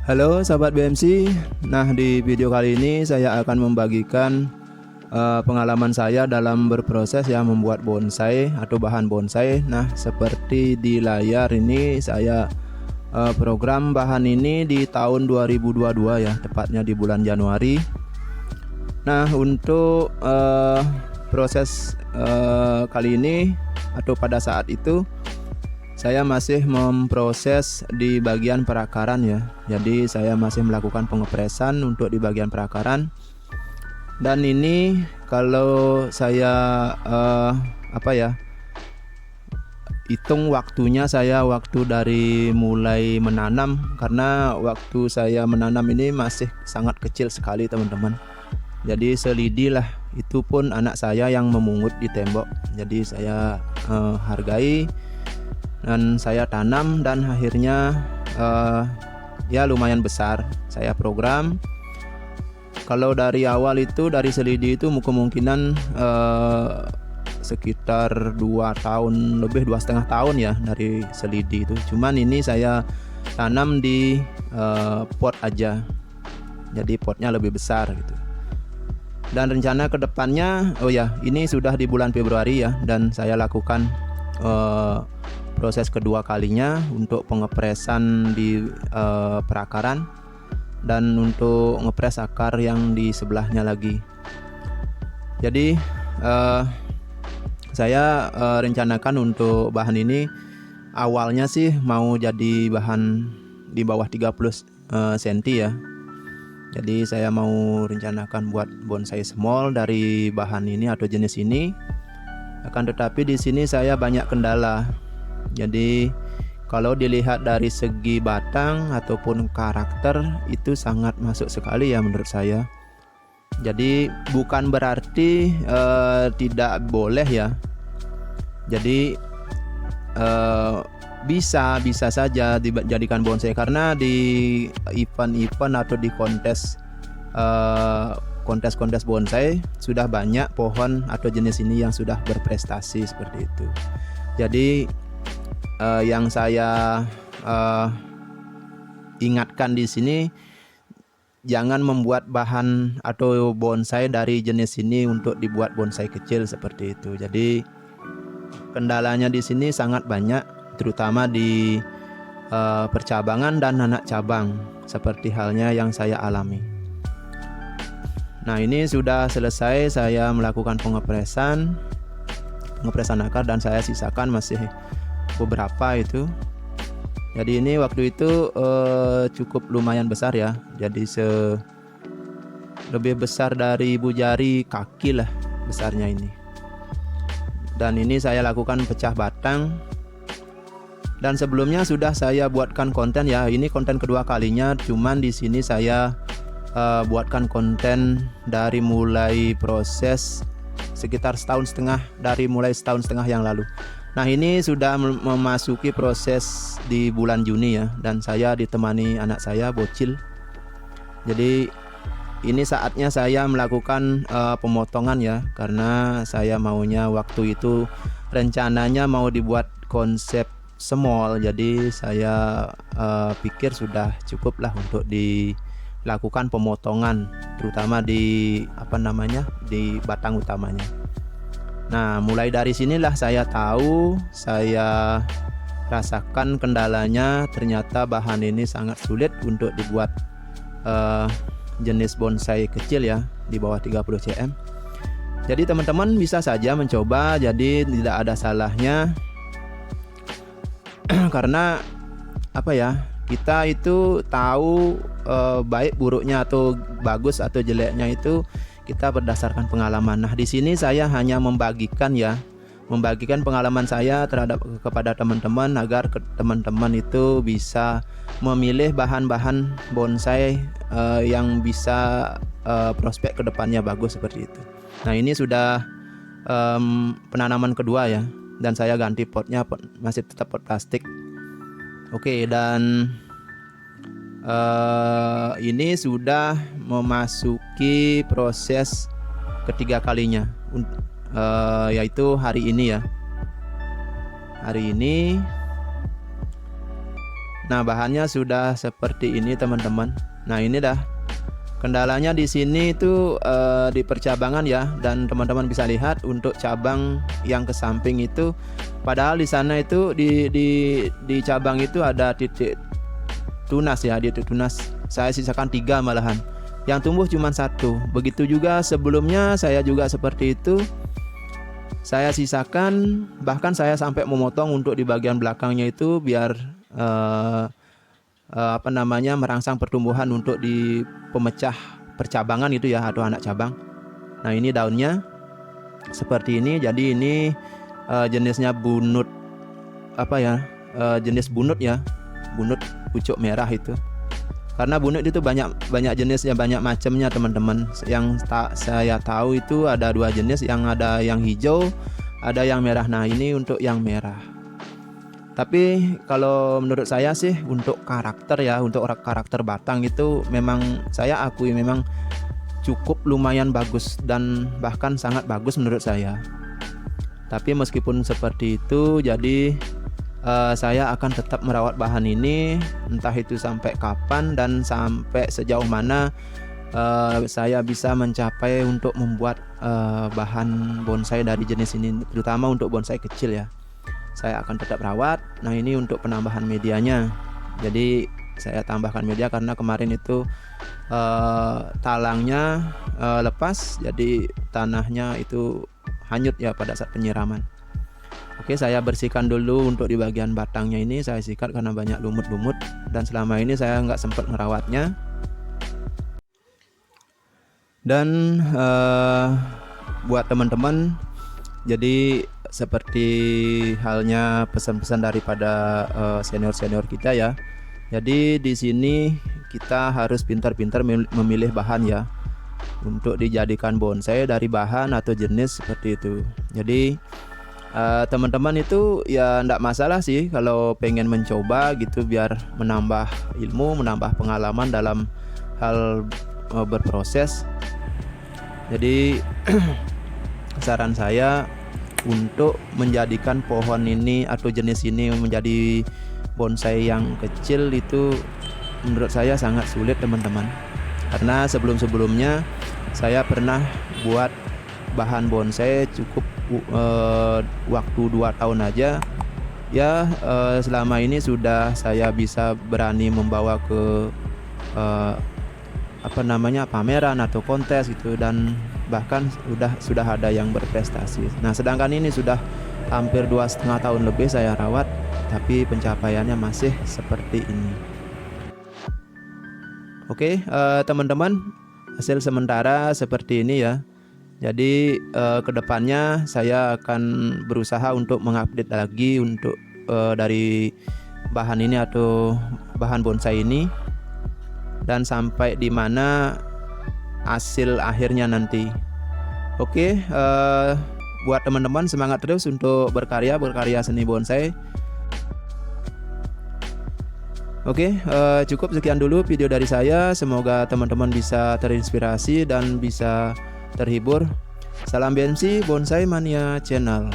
Halo sahabat BMC. Nah, di video kali ini saya akan membagikan pengalaman saya dalam berproses ya membuat bonsai atau bahan bonsai. Nah, seperti di layar ini saya program bahan ini di tahun 2022 ya, tepatnya di bulan Januari. Nah, untuk proses kali ini atau pada saat itu saya masih memproses di bagian perakaran ya. Jadi saya masih melakukan pengepresan untuk di bagian perakaran. Dan ini kalau saya hitung waktunya, saya waktu dari mulai menanam, karena waktu saya menanam ini masih sangat kecil sekali teman-teman. Jadi selidi lah, itu pun anak saya yang memungut di tembok. Jadi saya hargai dan saya tanam, dan akhirnya ya lumayan besar. Saya program kalau dari awal itu dari selidi itu kemungkinan sekitar 2 tahun lebih, 2,5 tahun ya dari selidi itu. Cuman ini saya tanam di pot aja, jadi potnya lebih besar gitu. Dan rencana kedepannya, ini sudah di bulan Februari ya, dan saya lakukan proses kedua kalinya untuk pengepresan di perakaran dan untuk ngepres akar yang di sebelahnya lagi. Jadi saya rencanakan untuk bahan ini awalnya sih mau jadi bahan di bawah 30 cm ya. Jadi saya mau rencanakan buat bonsai small dari bahan ini atau jenis ini. Akan tetapi di sini saya banyak kendala. Jadi kalau dilihat dari segi batang ataupun karakter itu sangat masuk sekali ya menurut saya. Jadi bukan berarti tidak boleh ya. Jadi bisa saja dijadikan bonsai, karena di event-event atau di kontes bonsai sudah banyak pohon atau jenis ini yang sudah berprestasi seperti itu. Jadi yang saya ingatkan di sini, jangan membuat bahan atau bonsai dari jenis ini untuk dibuat bonsai kecil seperti itu. Jadi kendalanya di sini sangat banyak, terutama di percabangan dan anak cabang, seperti halnya yang saya alami. Nah, ini sudah selesai saya melakukan pengepresan akar, dan saya sisakan masih beberapa itu. Jadi ini waktu itu cukup lumayan besar ya. Jadi lebih besar dari ibu jari kaki lah besarnya ini. Dan ini saya lakukan pecah batang. Dan sebelumnya sudah saya buatkan konten ya. Ini konten kedua kalinya, cuman di sini saya buatkan konten dari mulai proses sekitar setahun setengah yang lalu. Nah, ini sudah memasuki proses di bulan Juni ya, dan saya ditemani anak saya bocil. Jadi ini saatnya saya melakukan pemotongan ya, karena saya maunya waktu itu rencananya mau dibuat konsep small. Jadi saya pikir sudah cukup lah untuk dilakukan pemotongan, terutama di di batang utamanya. Nah, mulai dari sinilah saya rasakan kendalanya. Ternyata bahan ini sangat sulit untuk dibuat jenis bonsai kecil ya, di bawah 30 cm. Jadi teman-teman bisa saja mencoba, jadi tidak ada salahnya. Karena kita itu tahu baik buruknya atau bagus atau jeleknya itu kita berdasarkan pengalaman. Nah, di sini saya hanya membagikan pengalaman saya kepada teman-teman, agar teman-teman itu bisa memilih bahan-bahan bonsai yang bisa prospek kedepannya bagus seperti itu. Nah, ini sudah penanaman kedua ya, dan saya ganti potnya, masih tetap pot plastik. Oke, dan ini sudah memasuki proses ketiga kalinya, yaitu hari ini ya. Nah, bahannya sudah seperti ini teman-teman. Nah, ini dah. Kendalanya di sini itu di percabangan ya, dan teman-teman bisa lihat untuk cabang yang ke samping itu, padahal di sana itu di cabang itu ada titik tunas ya, titik tunas. Saya sisakan 3 malahan. Yang tumbuh cuma 1. Begitu juga sebelumnya saya juga seperti itu. Saya sisakan, bahkan saya sampai memotong untuk di bagian belakangnya itu biar merangsang pertumbuhan untuk di pemecah percabangan itu ya, atau anak cabang. Nah, ini daunnya seperti ini. Jadi ini jenisnya bunut jenis bunut ya, bunut pucuk merah itu. Karena bunut itu banyak jenis ya, banyak macamnya teman-teman. Yang saya tahu itu ada 2 jenis, yang ada yang hijau, ada yang merah. Nah, ini untuk yang merah. Tapi kalau menurut saya sih untuk karakter ya, untuk karakter batang itu memang saya akui memang cukup lumayan bagus dan bahkan sangat bagus menurut saya. Tapi meskipun seperti itu, jadi saya akan tetap merawat bahan ini, entah itu sampai kapan dan sampai sejauh mana saya bisa mencapai untuk membuat bahan bonsai dari jenis ini, terutama untuk bonsai kecil ya. Saya akan tetap rawat. Nah, ini untuk penambahan medianya. Jadi saya tambahkan media karena kemarin itu talangnya lepas, jadi tanahnya itu hanyut ya pada saat penyiraman. Oke, saya bersihkan dulu untuk di bagian batangnya ini. Saya sikat karena banyak lumut-lumut dan selama ini saya nggak sempat merawatnya. Dan buat teman-teman, jadi seperti halnya pesan-pesan daripada senior-senior kita ya. Jadi di sini kita harus pintar-pintar memilih bahan ya, untuk dijadikan bonsai dari bahan atau jenis seperti itu. Jadi teman-teman itu ya enggak masalah sih kalau pengen mencoba gitu, biar menambah ilmu, menambah pengalaman dalam hal berproses. Jadi saran saya untuk menjadikan pohon ini atau jenis ini menjadi bonsai yang kecil itu menurut saya sangat sulit teman-teman. Karena sebelum-sebelumnya saya pernah buat bahan bonsai cukup waktu 2 tahun aja ya. Selama ini sudah saya bisa berani membawa ke pameran atau kontes gitu, dan bahkan sudah ada yang berprestasi. Nah, sedangkan ini sudah hampir 2,5 tahun lebih saya rawat, tapi pencapaiannya masih seperti ini. Oke, teman-teman, hasil sementara seperti ini ya. Jadi kedepannya saya akan berusaha untuk mengupdate lagi untuk dari bahan ini atau bahan bonsai ini, dan sampai di mana hasil akhirnya nanti. Oke, buat teman-teman semangat terus untuk berkarya seni bonsai. Oke, cukup sekian dulu video dari saya. Semoga teman-teman bisa terinspirasi dan bisa terhibur. Salam BMC Bonsai Mania Channel.